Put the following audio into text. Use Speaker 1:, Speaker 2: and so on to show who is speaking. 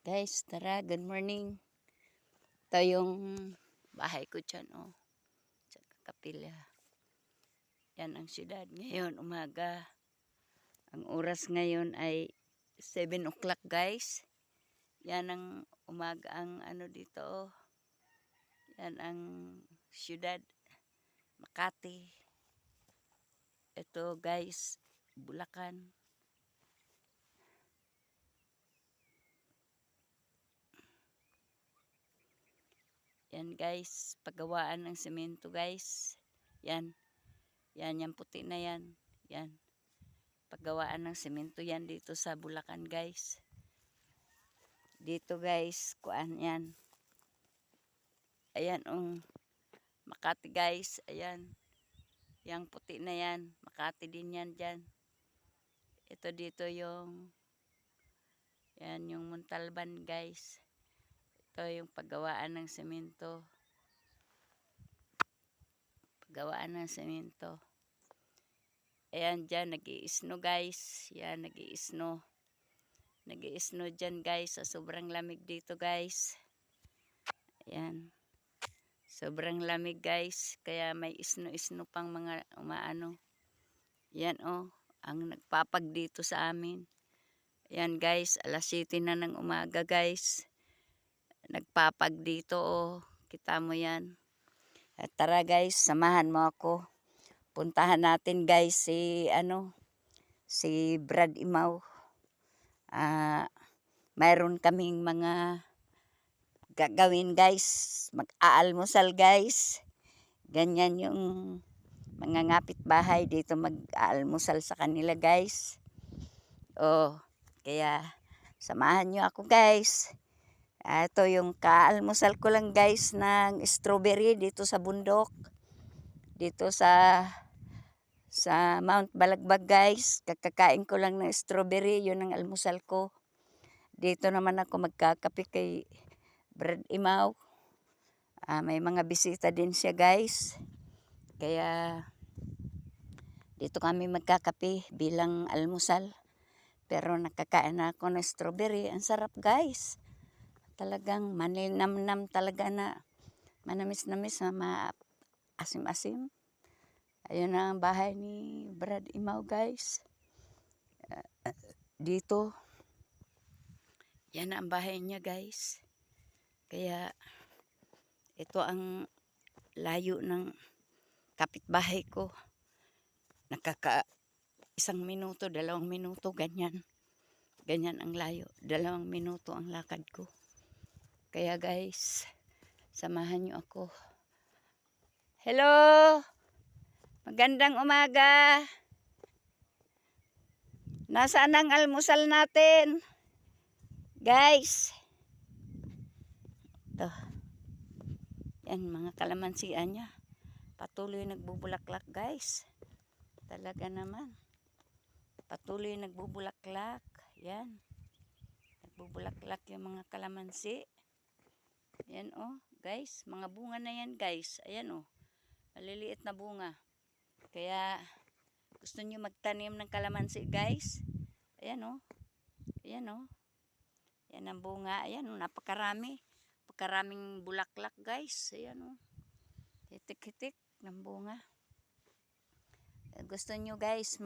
Speaker 1: Guys, tara, good morning. Ito yung bahay ko dyan, oh. Sa kapila. Yan ang siyudad. Ngayon, umaga. Ang oras ngayon ay 7 o'clock, guys. Yan ang umaga ang ano dito, oh. Yan ang siyudad. Makati. Ito, guys, Bulacan. Yan, guys, paggawaan ng semento, guys. Yan. Yan, yung puti na yan. Yan. Paggawaan ng semento yan dito sa Bulacan, guys. Dito, guys, kuan yan. Ayan, Makati, guys. Ayan. Yang puti na yan. Makati din yan dyan. Ito dito yung yan, yung Montalban, guys. Ito yung paggawaan ng semento. Paggawaan ng semento. Ayan dyan, nag-i-snow, guys. Yan, nag-i-snow. Nag-i-snow dyan, guys. Sa sobrang lamig dito, guys. Ayan. Sobrang lamig, guys. Kaya may snow-snow pang mga umaano. Yan, oh. Ang nagpapag dito sa amin. Yan, guys. Alas 7 na ng umaga, guys. Nagpapag dito, oh. Kita mo yan. At tara, guys. Samahan mo ako. Puntahan natin, guys, si Brad Imaw. Mayroon kaming mga gagawin, guys. Mag-aalmusal, guys. Ganyan yung mga ngapit bahay dito mag-aalmusal sa kanila, guys. Oh, kaya samahan nyo ako, guys. Ito yung kaalmusal ko lang, guys, ng strawberry dito sa bundok. Dito sa Mount Balagbag, guys. Kakakain ko lang ng strawberry. Yun ang almusal ko. Dito naman ako magkakape kay Brad Imaw. May mga bisita din siya, guys. Kaya dito kami magkakape bilang almusal. Pero nakakain na ako ng strawberry. Ang sarap, guys. Talagang maninamnam talaga na manamis-namis na maasim-asim. Ayun ang bahay ni Brad Imaw, guys. Dito. Yan ang bahay niya, guys. Kaya ito ang layo ng kapitbahay ko. Isang minuto, 2 minuto, ganyan. Ganyan ang layo. 2 minuto ang lakad ko. Kaya, guys, samahan niyo ako. Hello! Magandang umaga! Nasaan ang almusal natin? Guys! Ito. Yan, mga kalamansian niya. Patuloy nagbubulaklak, guys. Talaga naman. Patuloy nagbubulaklak. Yan. Nagbubulaklak yung mga kalamansi. Yan, oh, guys. Mga bunga na yan, guys. Ayan, oh. Maliliit na bunga. Kaya, gusto nyo magtanim ng kalamansi, guys. Ayan, oh. Ayan, oh. Yan ang bunga. Ayan, oh. Napakarami. Napakaraming bulaklak, guys. Ayan, oh. Hitik-hitik ng bunga. Gusto nyo, guys,